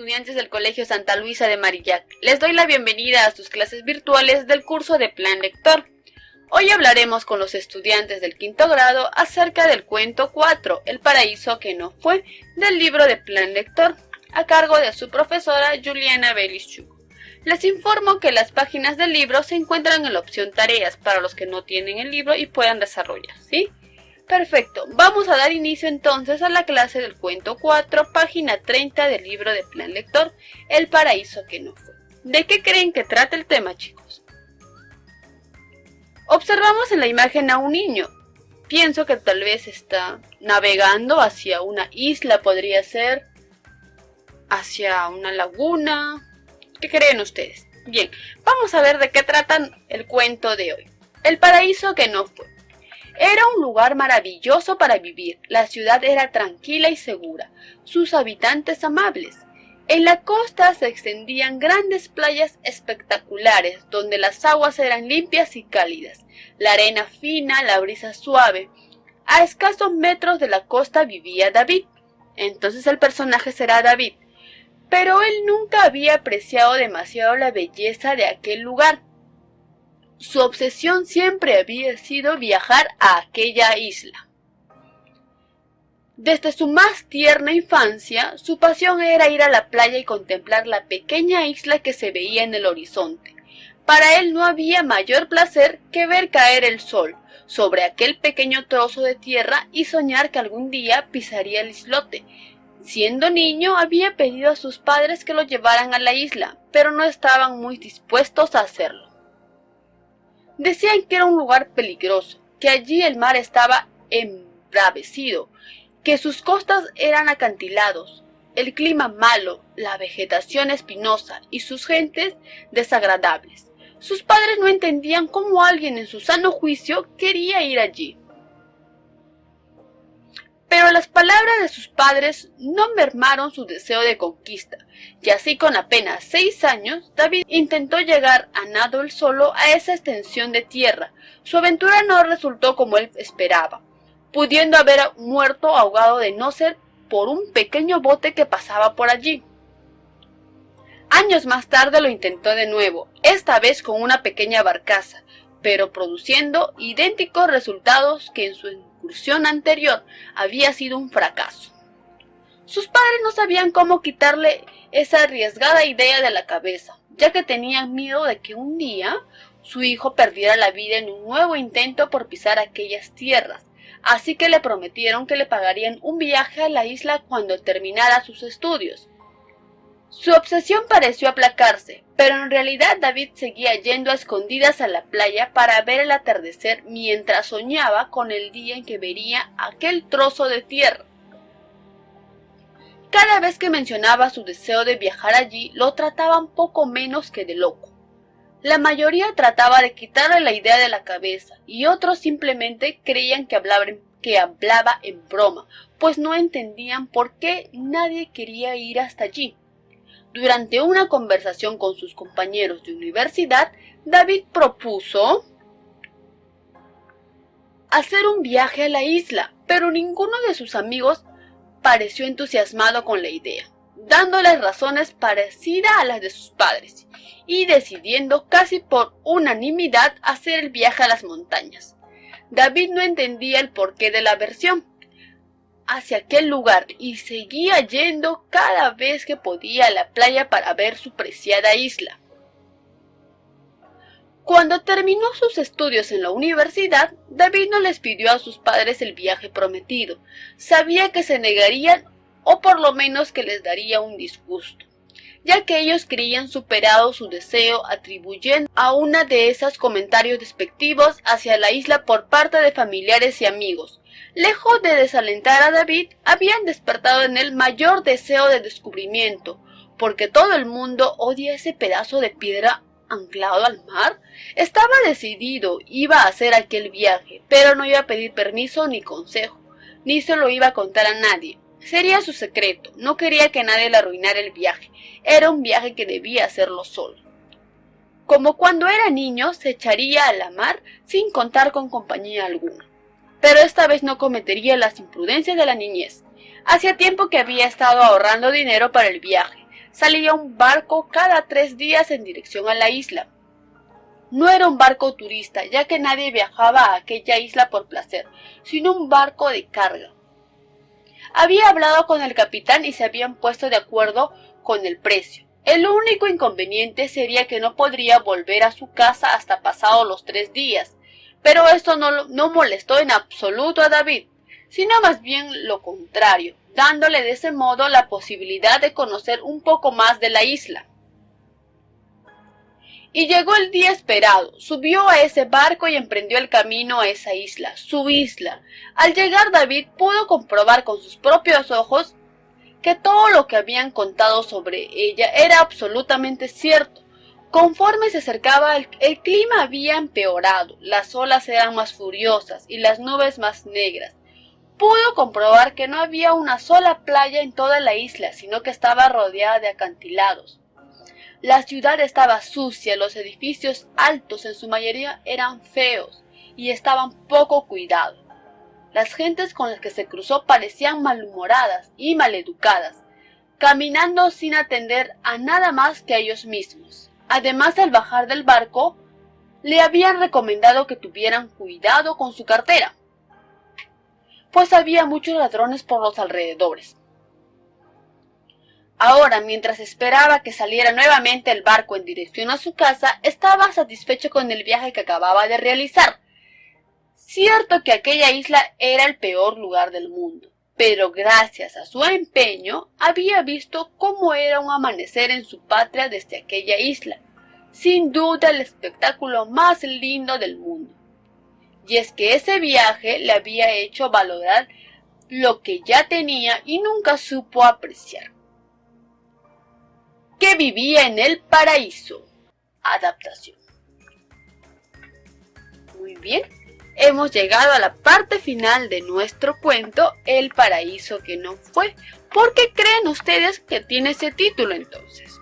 estudiantes del Colegio Santa Luisa de Marillac. Les doy la bienvenida a sus clases virtuales del curso de Plan Lector. Hoy hablaremos con los estudiantes del quinto grado acerca del cuento 4, El paraíso que no fue, del libro de Plan Lector, a cargo de su profesora Juliana Belischuk. Les informo que las páginas del libro se encuentran en la opción tareas para los que no tienen el libro y puedan desarrollar, ¿sí? Perfecto, vamos a dar inicio entonces a la clase del cuento 4, página 30 del libro de Plan Lector, El paraíso que no fue. ¿De qué creen que trata el tema, chicos? Observamos en la imagen a un niño. Pienso que tal vez está navegando hacia una isla, podría ser, hacia una laguna. ¿Qué creen ustedes? Bien, vamos a ver de qué tratan el cuento de hoy. El paraíso que no fue. Era un lugar maravilloso para vivir. La ciudad era tranquila y segura, sus habitantes amables. En la costa se extendían grandes playas espectaculares, donde las aguas eran limpias y cálidas, la arena fina, la brisa suave. A escasos metros de la costa vivía David. Entonces el personaje será David. Pero él nunca había apreciado demasiado la belleza de aquel lugar. Su obsesión siempre había sido viajar a aquella isla. Desde su más tierna infancia, su pasión era ir a la playa y contemplar la pequeña isla que se veía en el horizonte. Para él no había mayor placer que ver caer el sol sobre aquel pequeño trozo de tierra y soñar que algún día pisaría el islote. Siendo niño, había pedido a sus padres que lo llevaran a la isla, pero no estaban muy dispuestos a hacerlo. Decían que era un lugar peligroso, que allí el mar estaba embravecido, que sus costas eran acantilados, el clima malo, la vegetación espinosa y sus gentes desagradables. Sus padres no entendían cómo alguien en su sano juicio quería ir allí. Pero las palabras de sus padres no mermaron su deseo de conquista, y así con apenas 6 años, David intentó llegar a nado él solo a esa extensión de tierra. Su aventura no resultó como él esperaba, pudiendo haber muerto ahogado de no ser por un pequeño bote que pasaba por allí. Años más tarde lo intentó de nuevo, esta vez con una pequeña barcaza, pero produciendo idénticos resultados que en su incursión anterior había sido un fracaso. Sus padres no sabían cómo quitarle esa arriesgada idea de la cabeza, ya que tenían miedo de que un día su hijo perdiera la vida en un nuevo intento por pisar aquellas tierras, así que le prometieron que le pagarían un viaje a la isla cuando terminara sus estudios. Su obsesión pareció aplacarse, pero en realidad David seguía yendo a escondidas a la playa para ver el atardecer mientras soñaba con el día en que vería aquel trozo de tierra. Cada vez que mencionaba su deseo de viajar allí, lo trataban poco menos que de loco. La mayoría trataba de quitarle la idea de la cabeza y otros simplemente creían que hablaba en broma, pues no entendían por qué nadie quería ir hasta allí. Durante una conversación con sus compañeros de universidad, David propuso hacer un viaje a la isla, pero ninguno de sus amigos pareció entusiasmado con la idea, dándoles razones parecidas a las de sus padres, y decidiendo casi por unanimidad hacer el viaje a las montañas. David no entendía el porqué de la aversión hacia aquel lugar y seguía yendo cada vez que podía a la playa para ver su preciada isla. Cuando terminó sus estudios en la universidad, David no les pidió a sus padres el viaje prometido. Sabía que se negarían o por lo menos que les daría un disgusto, ya que ellos creían superado su deseo atribuyendo a una de esos comentarios despectivos hacia la isla por parte de familiares y amigos. Lejos de desalentar a David, habían despertado en él mayor deseo de descubrimiento, porque todo el mundo odia ese pedazo de piedra anclado al mar. Estaba decidido, iba a hacer aquel viaje, pero no iba a pedir permiso ni consejo, ni se lo iba a contar a nadie. Sería su secreto, no quería que nadie le arruinara el viaje, era un viaje que debía hacerlo solo. Como cuando era niño, se echaría a la mar sin contar con compañía alguna. Pero esta vez no cometería las imprudencias de la niñez. Hacía tiempo que había estado ahorrando dinero para el viaje. salía un barco cada 3 días en dirección a la isla. No era un barco turista, ya que nadie viajaba a aquella isla por placer, sino un barco de carga. Había hablado con el capitán y se habían puesto de acuerdo con el precio. El único inconveniente sería que no podría volver a su casa hasta pasados los 3 días, pero esto no molestó en absoluto a David, sino más bien lo contrario, dándole de ese modo la posibilidad de conocer un poco más de la isla. Y llegó el día esperado, subió a ese barco y emprendió el camino a esa isla, su isla. Al llegar David pudo comprobar con sus propios ojos que todo lo que habían contado sobre ella era absolutamente cierto. Conforme se acercaba, el clima había empeorado, las olas eran más furiosas y las nubes más negras. Pudo comprobar que no había una sola playa en toda la isla, sino que estaba rodeada de acantilados. La ciudad estaba sucia, los edificios altos en su mayoría eran feos y estaban poco cuidados. Las gentes con las que se cruzó parecían malhumoradas y maleducadas, caminando sin atender a nada más que a ellos mismos. Además, al bajar del barco, le habían recomendado que tuvieran cuidado con su cartera, pues había muchos ladrones por los alrededores. Ahora, mientras esperaba que saliera nuevamente el barco en dirección a su casa, estaba satisfecho con el viaje que acababa de realizar. Cierto que aquella isla era el peor lugar del mundo, pero gracias a su empeño había visto cómo era un amanecer en su patria desde aquella isla. Sin duda el espectáculo más lindo del mundo. Y es que ese viaje le había hecho valorar lo que ya tenía y nunca supo apreciar. Que vivía en el paraíso. Adaptación. Muy bien, hemos llegado a la parte final de nuestro cuento, El paraíso que no fue. ¿Por qué creen ustedes que tiene ese título entonces?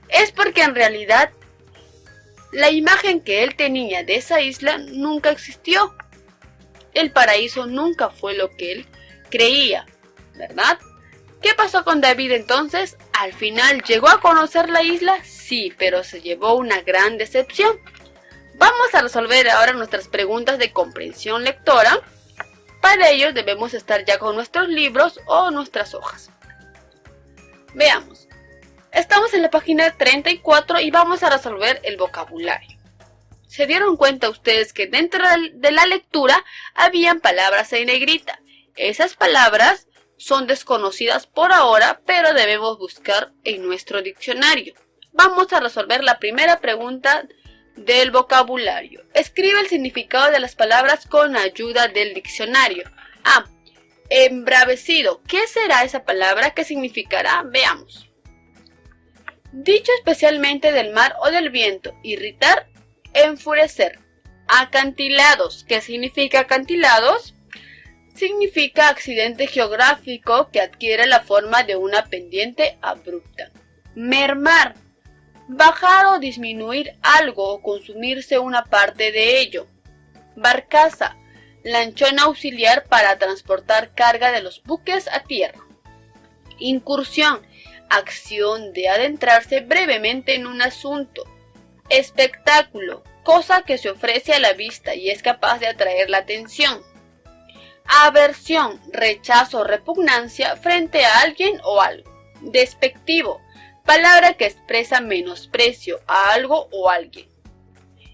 Es porque en realidad la imagen que él tenía de esa isla nunca existió. El paraíso nunca fue lo que él creía, ¿verdad? ¿Qué pasó con David entonces? ¿Al final llegó a conocer la isla? Sí, pero se llevó una gran decepción. Vamos a resolver ahora nuestras preguntas de comprensión lectora. Para ello debemos estar ya con nuestros libros o nuestras hojas. Veamos. Estamos en la página 34 y vamos a resolver el vocabulario. ¿Se dieron cuenta ustedes que dentro de la lectura habían palabras en negrita? Esas palabras son desconocidas por ahora, pero debemos buscar en nuestro diccionario. Vamos a resolver la primera pregunta del vocabulario. Escribe el significado de las palabras con ayuda del diccionario. A. Embravecido. ¿Qué será esa palabra? ¿Qué significará? Veamos. Dicho especialmente del mar o del viento. Irritar, enfurecer. Acantilados. ¿Qué significa acantilados? Significa accidente geográfico que adquiere la forma de una pendiente abrupta. Mermar. Bajar o disminuir algo o consumirse una parte de ello. Barcaza. Lanchón auxiliar para transportar carga de los buques a tierra. Incursión. Acción de adentrarse brevemente en un asunto. Espectáculo. Cosa que se ofrece a la vista y es capaz de atraer la atención. Aversión, rechazo o repugnancia frente a alguien o algo. Despectivo, palabra que expresa menosprecio a algo o alguien.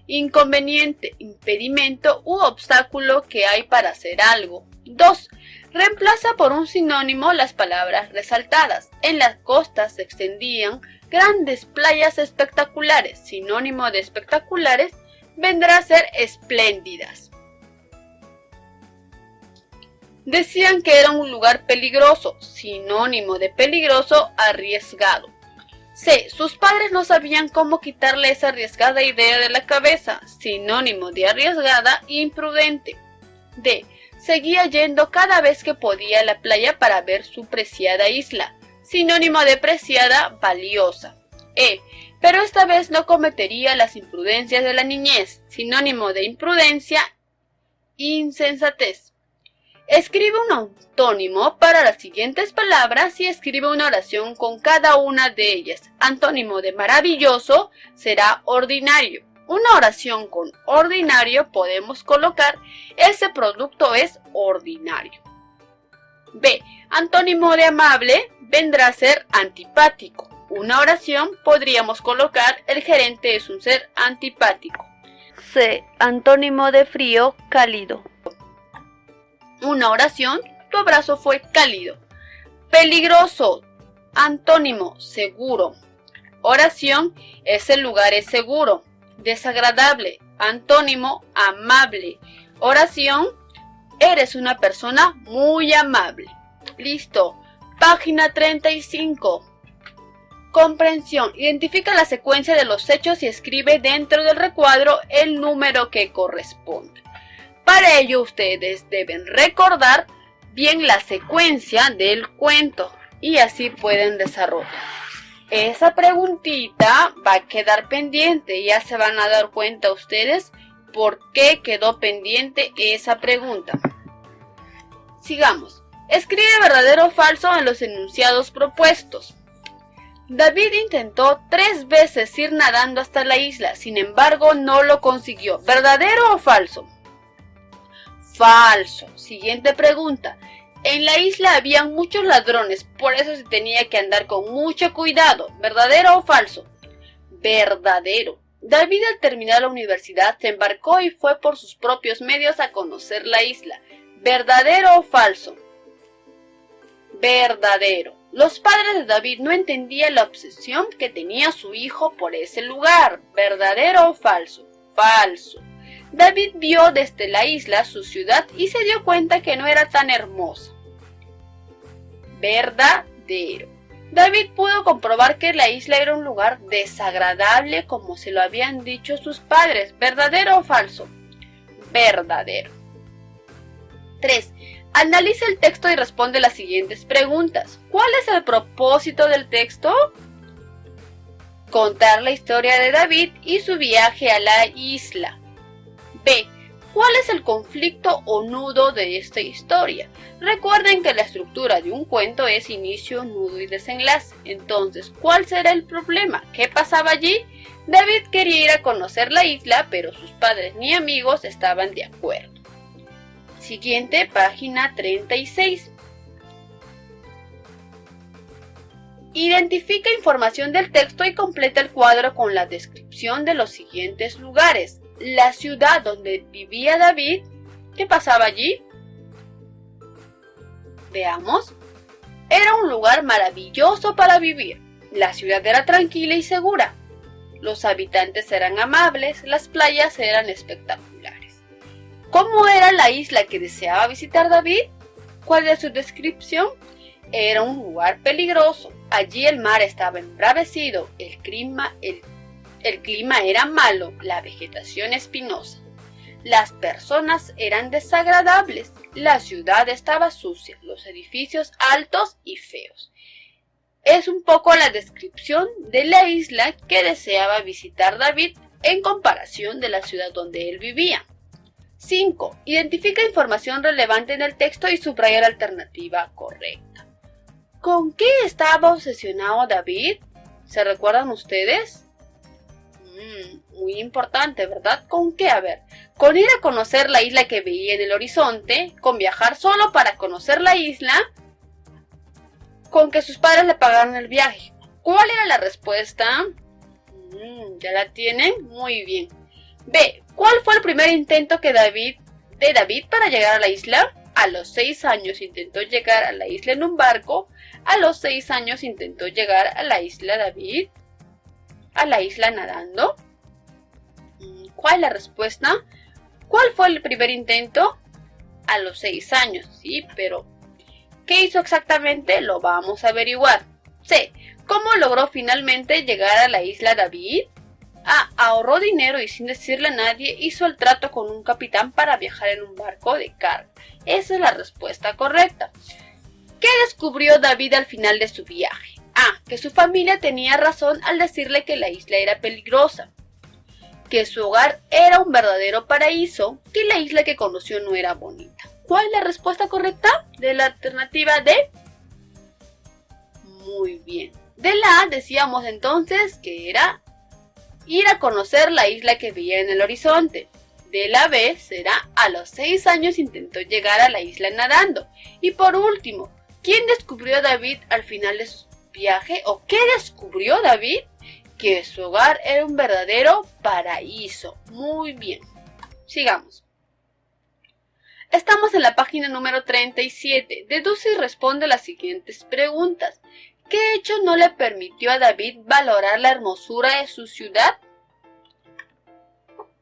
Inconveniente, impedimento u obstáculo que hay para hacer algo. 2. Reemplaza por un sinónimo las palabras resaltadas. En las costas se extendían grandes playas espectaculares. Sinónimo de espectaculares vendrá a ser espléndidas. Decían que era un lugar peligroso, sinónimo de peligroso, arriesgado. C. Sus padres no sabían cómo quitarle esa arriesgada idea de la cabeza, sinónimo de arriesgada, imprudente. D. Seguía yendo cada vez que podía a la playa para ver su preciada isla, sinónimo de preciada, valiosa. E. Pero esta vez no cometería las imprudencias de la niñez, sinónimo de imprudencia, insensatez. Escribe un antónimo para las siguientes palabras y escribe una oración con cada una de ellas. Antónimo de maravilloso será ordinario. Una oración con ordinario podemos colocar ese producto es ordinario. B. Antónimo de amable vendrá a ser antipático. Una oración podríamos colocar el gerente es un ser antipático. C. Antónimo de frío, cálido. Una oración, tu abrazo fue cálido. Peligroso, antónimo, seguro. Oración, ese lugar es seguro. Desagradable, antónimo, amable. Oración, eres una persona muy amable. Listo. Página 35. Comprensión. Identifica la secuencia de los hechos y escribe dentro del recuadro el número que corresponde. Para ello ustedes deben recordar bien la secuencia del cuento y así pueden desarrollar. Esa preguntita va a quedar pendiente, ya se van a dar cuenta ustedes por qué quedó pendiente esa pregunta. Sigamos. Escribe verdadero o falso en los enunciados propuestos. David intentó 3 veces ir nadando hasta la isla, sin embargo no lo consiguió. ¿Verdadero o falso? Falso. Siguiente pregunta. En la isla habían muchos ladrones, por eso se tenía que andar con mucho cuidado. ¿Verdadero o falso? Verdadero. David al terminar la universidad se embarcó y fue por sus propios medios a conocer la isla. ¿Verdadero o falso? Verdadero. Los padres de David no entendían la obsesión que tenía su hijo por ese lugar. ¿Verdadero o falso? Falso. David vio desde la isla su ciudad y se dio cuenta que no era tan hermosa. Verdadero. David pudo comprobar que la isla era un lugar desagradable como se lo habían dicho sus padres. ¿Verdadero o falso? Verdadero. 3. Analiza el texto y responde las siguientes preguntas. ¿Cuál es el propósito del texto? Contar la historia de David y su viaje a la isla. B. ¿Cuál es el conflicto o nudo de esta historia? Recuerden que la estructura de un cuento es inicio, nudo y desenlace. Entonces, ¿cuál será el problema? ¿Qué pasaba allí? David quería ir a conocer la isla, pero sus padres ni amigos estaban de acuerdo. Siguiente, página 36. Identifica información del texto y completa el cuadro con la descripción de los siguientes lugares. La ciudad donde vivía David, ¿qué pasaba allí? Veamos. Era un lugar maravilloso para vivir. La ciudad era tranquila y segura. Los habitantes eran amables, las playas eran espectaculares. ¿Cómo era la isla que deseaba visitar David? ¿Cuál era su descripción? Era un lugar peligroso. Allí el mar estaba embravecido, el clima era malo, la vegetación espinosa. Las personas eran desagradables, la ciudad estaba sucia, los edificios altos y feos. Es un poco la descripción de la isla que deseaba visitar David en comparación de la ciudad donde él vivía. 5. Identifica información relevante en el texto y subraya la alternativa correcta. ¿Con qué estaba obsesionado David? ¿Se recuerdan ustedes? Muy importante, ¿verdad? ¿Con qué? A ver, con ir a conocer la isla que veía en el horizonte, con viajar solo para conocer la isla, con que sus padres le pagaron el viaje. ¿Cuál era la respuesta? ¿Ya la tienen? Muy bien. B. ¿Cuál fue el primer intento de David para llegar a la isla? A los 6 años intentó llegar a la isla en un barco. A los 6 años intentó llegar a la isla David. A la isla nadando. ¿Cuál es la respuesta? ¿Cuál fue el primer intento? A los 6 años, sí, pero ¿qué hizo exactamente? Lo vamos a averiguar. C. ¿Cómo logró finalmente llegar a la isla David? A. Ahorró dinero y sin decirle a nadie hizo el trato con un capitán para viajar en un barco de carga. Esa es la respuesta correcta. ¿Qué descubrió David al final de su viaje? A. Que su familia tenía razón al decirle que la isla era peligrosa. Que su hogar era un verdadero paraíso, que la isla que conoció no era bonita. ¿Cuál es la respuesta correcta de la alternativa D? Muy bien. De la A decíamos entonces que era ir a conocer la isla que veía en el horizonte. De la B será a los 6 años intentó llegar a la isla nadando. Y por último, ¿quién descubrió a David al final de su viaje? ¿O qué descubrió David? Que su hogar era un verdadero paraíso. Muy bien. Sigamos. Estamos en la página número 37. Deduce y responde las siguientes preguntas. ¿Qué hecho no le permitió a David valorar la hermosura de su ciudad?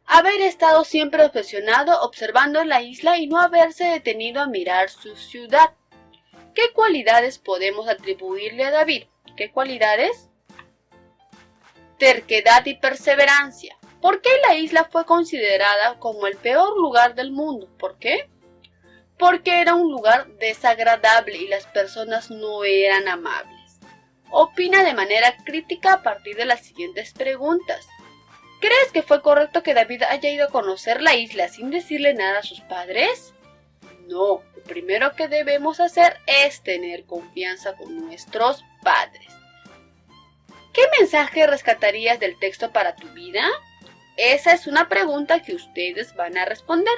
Haber estado siempre obsesionado observando la isla y no haberse detenido a mirar su ciudad. ¿Qué cualidades podemos atribuirle a David? ¿Qué cualidades? Terquedad y perseverancia. ¿Por qué la isla fue considerada como el peor lugar del mundo? ¿Por qué? Porque era un lugar desagradable y las personas no eran amables. Opina de manera crítica a partir de las siguientes preguntas. ¿Crees que fue correcto que David haya ido a conocer la isla sin decirle nada a sus padres? No, lo primero que debemos hacer es tener confianza con nuestros padres. ¿Qué mensaje rescatarías del texto para tu vida? Esa es una pregunta que ustedes van a responder.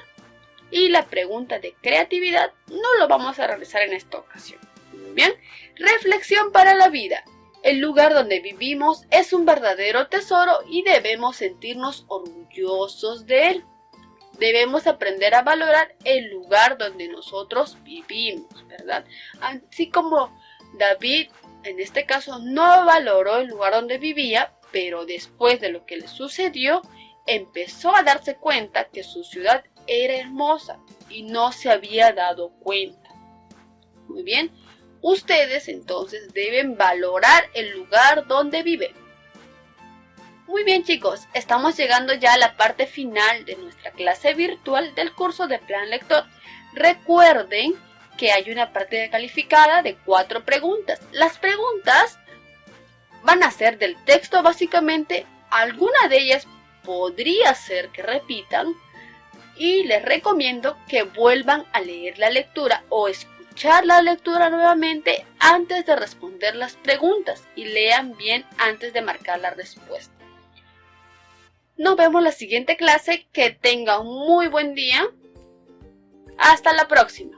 Y la pregunta de creatividad no lo vamos a realizar en esta ocasión. Muy bien. Reflexión para la vida. El lugar donde vivimos es un verdadero tesoro y debemos sentirnos orgullosos de él. Debemos aprender a valorar el lugar donde nosotros vivimos, ¿verdad? Así como David, en este caso, no valoró el lugar donde vivía, pero después de lo que le sucedió, empezó a darse cuenta que su ciudad era hermosa y no se había dado cuenta. Muy bien. Ustedes entonces deben valorar el lugar donde viven. Muy bien, chicos, estamos llegando ya a la parte final de nuestra clase virtual del curso de Plan Lector. Recuerden que hay una parte calificada de 4 preguntas. Las preguntas van a ser del texto básicamente. Alguna de ellas podría ser que repitan y les recomiendo que vuelvan a leer la lectura o escuchar la lectura nuevamente antes de responder las preguntas y lean bien antes de marcar la respuesta. Nos vemos en la siguiente clase. Que tengan un muy buen día. Hasta la próxima.